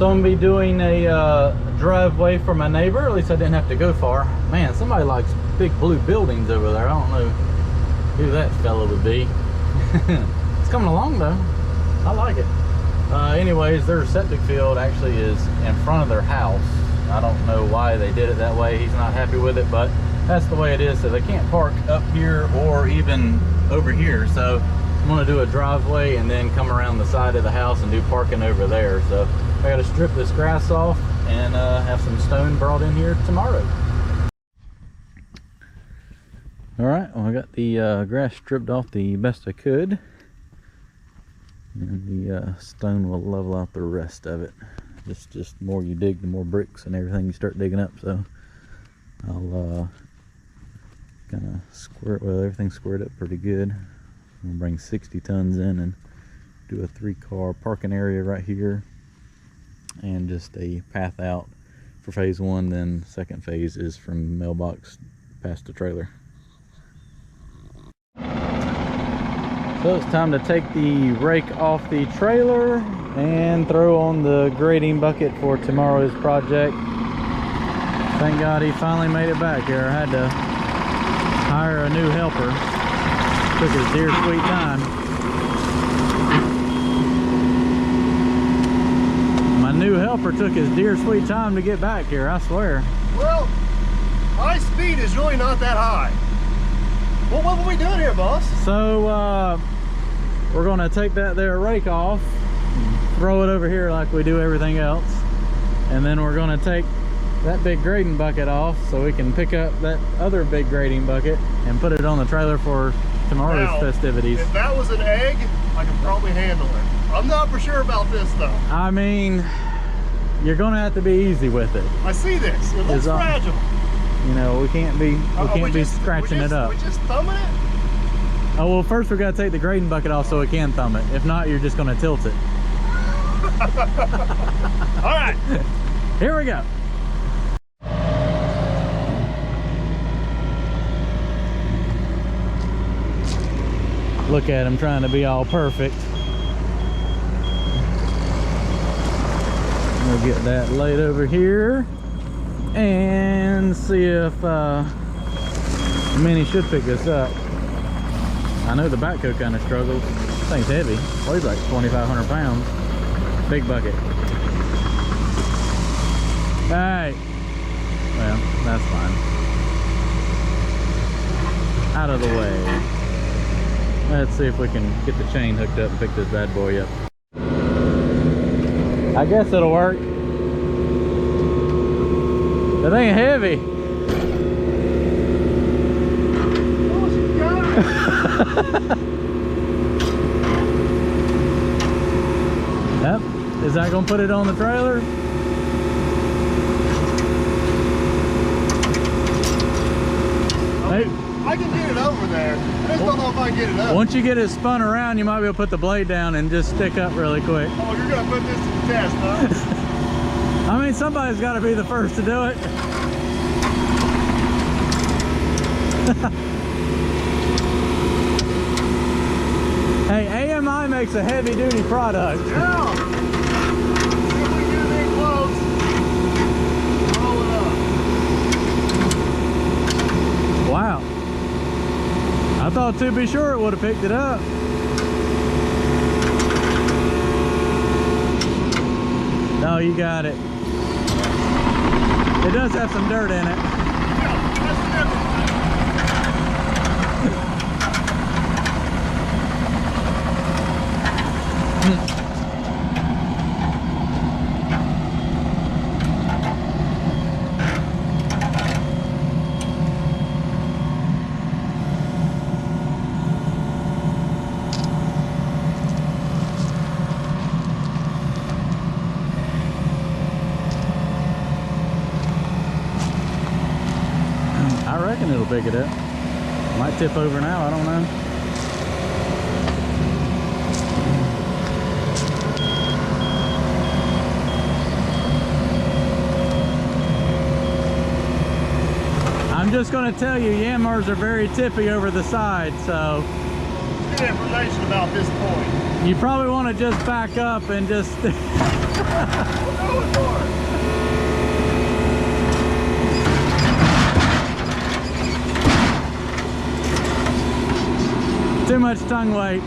So I'm gonna be doing a driveway for my neighbor. At least I didn't have to go far. Man, somebody likes big blue buildings over there. I don't know who that fella would be. It's coming along though. I like it. Anyways, their septic field actually is in front of their house. I don't know why they did it that way. He's not happy with it, but that's the way it is. So they can't park up here or even over here. So I'm gonna do a driveway and then come around the side of the house and do parking over there. So I gotta strip this grass off and have some stone brought in here tomorrow. All right, well, I got the grass stripped off the best I could. And the stone will level out the rest of it. Just the more you dig, the more bricks and everything you start digging up. So I'll kind of square it, well, everything's squared up pretty good. I'm gonna bring 60 tons in and do a 3-car parking area right here. And just a path out for phase 1, then second phase is from mailbox past the trailer. So it's time to take the rake off the trailer and throw on the grading bucket for tomorrow's project. Thank God he finally made it back here. I had to hire a new helper. Took his dear sweet time. My new helper took his dear sweet time to get back here, I swear. Well, my speed is really not that high. Well, what are we doing here, boss? So we're gonna take that there rake off, throw it over here like we do everything else, and then we're gonna take that big grading bucket off so we can pick up that other big grading bucket and put it on the trailer for tomorrow's festivities. If that was an egg, I could probably handle it. I'm not for sure about this though. I mean, you're gonna have to be easy with it. I see this. It looks fragile. You know, we can't be scratching it up. We just thumbing it? Oh, well, first we gotta take the grading bucket off so we can thumb it. If not, you're just gonna tilt it. All right. Here we go. Look at him trying to be all perfect. We'll get that laid over here and see if Minnie should pick this up. I know the backhoe kind of struggles. This thing's heavy. Weighs like 2,500 pounds. Big bucket. Alright. Well, that's fine. Out of the way. Let's see if we can get the chain hooked up and pick this bad boy up. I guess it'll work. That ain't heavy. Yep. Is that gonna put it on the trailer? Hey. I can get it over there. I just don't know if I can get it up. Once you get it spun around, you might be able to put the blade down and just stick up really quick. Oh, you're gonna put this to the test, huh? I mean, somebody's got to be the first to do it. Hey, AMI makes a heavy-duty product. Yeah. See if we can get it close. Roll it up. Wow. I thought to be sure it would have picked it up. No, you got it. It does have some dirt in it. Yeah, that's the difference. I reckon it'll pick it up. Might tip over now, I don't know. I'm just going to tell you, Yammers are very tippy over the side, so... Good information about this point. You probably want to just back up and just... Too much tongue weight.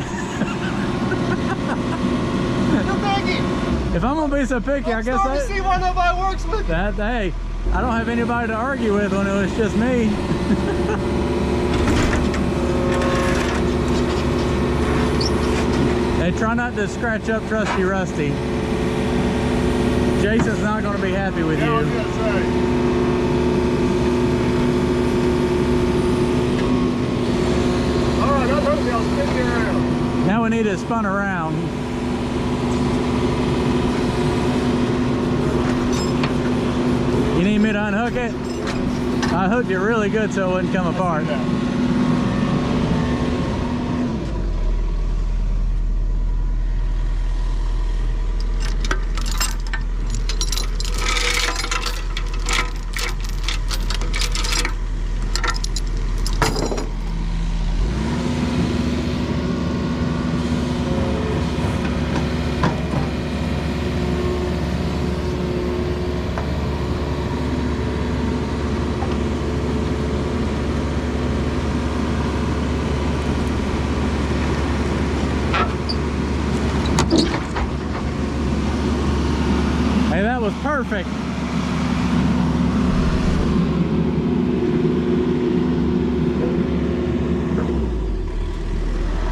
If I'm gonna be so picky, I guess I see why nobody works with you. Hey, I don't have anybody to argue with when it was just me. Hey, try not to scratch up Trusty Rusty. Jason's not gonna be happy with you. I was gonna say. All right, I'll spin you around. Now we need it spun around. You need me to unhook it? I hooked it really good so it wouldn't come apart. Hey, that was perfect.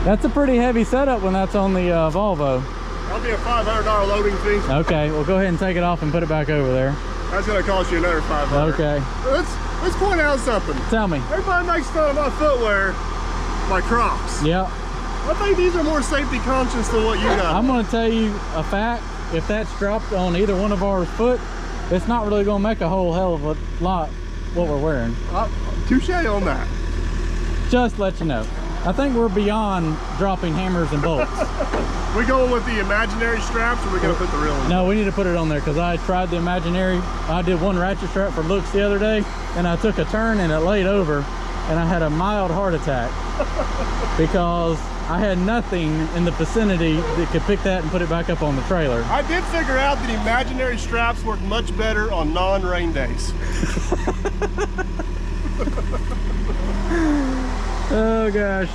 That's a pretty heavy setup when that's on the Volvo. That'll be a $500 loading fee. Okay, well go ahead and take it off and put it back over there. That's gonna cost you another $500. Okay. Let's point out something. Tell me. Everybody makes fun of my footwear, my Crocs. Yeah. I think these are more safety conscious than what you got. I'm gonna tell you a fact. If that's dropped on either one of our foot, it's not really gonna make a whole hell of a lot what we're wearing. Touche on that. Just let you know. I think we're beyond dropping hammers and bolts. We going with the imaginary straps, or we gonna put the real ones? No, we need to put it on there because I tried the imaginary. I did one ratchet strap for looks the other day, and I took a turn and it laid over, and I had a mild heart attack because I had nothing in the vicinity that could pick that and put it back up on the trailer. I did figure out that imaginary straps work much better on non-rain days. Oh gosh.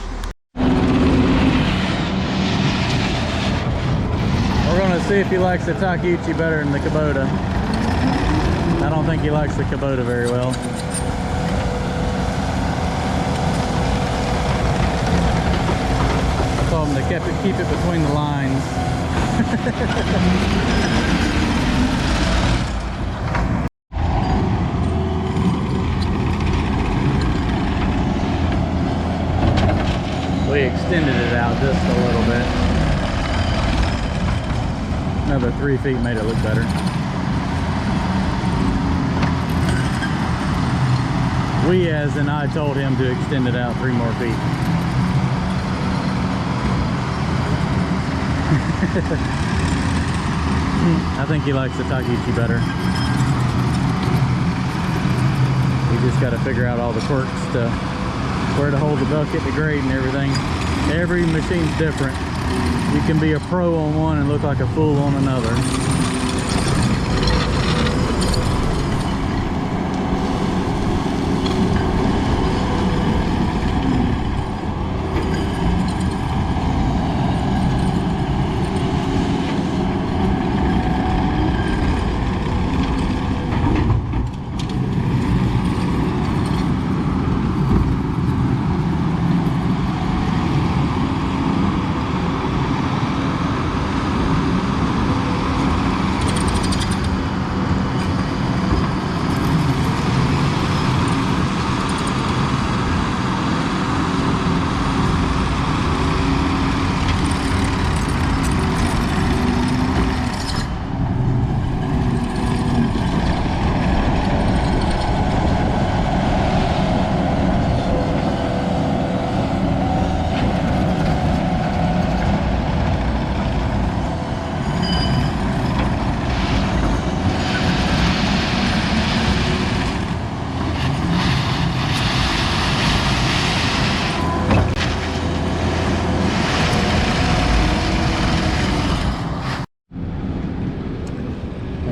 We're gonna see if he likes the Takeuchi better than the Kubota. I don't think he likes the Kubota very well. I told him to keep it between the lines. We extended it out just a little bit. Another 3 feet made it look better. We, as in I, told him to extend it out 3 more feet. I think he likes the Takeuchi better. We just got to figure out all the quirks to where to hold the bucket, the grade, and everything. Every machine's different. You can be a pro on one and look like a fool on another.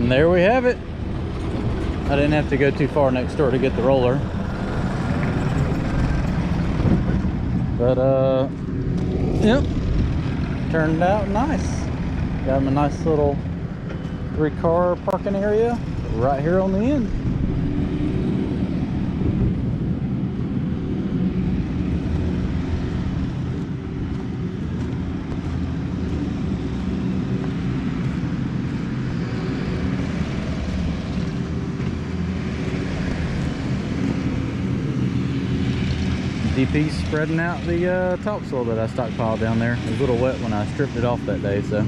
And there we have it. I didn't have to go too far next door to get the roller. But yep, turned out nice. Got him a nice little 3-car parking area right here on the end. DP's spreading out the topsoil that I stockpiled down there. It was a little wet when I stripped it off that day, so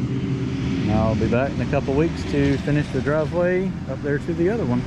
I'll be back in a couple weeks to finish the driveway up there to the other one.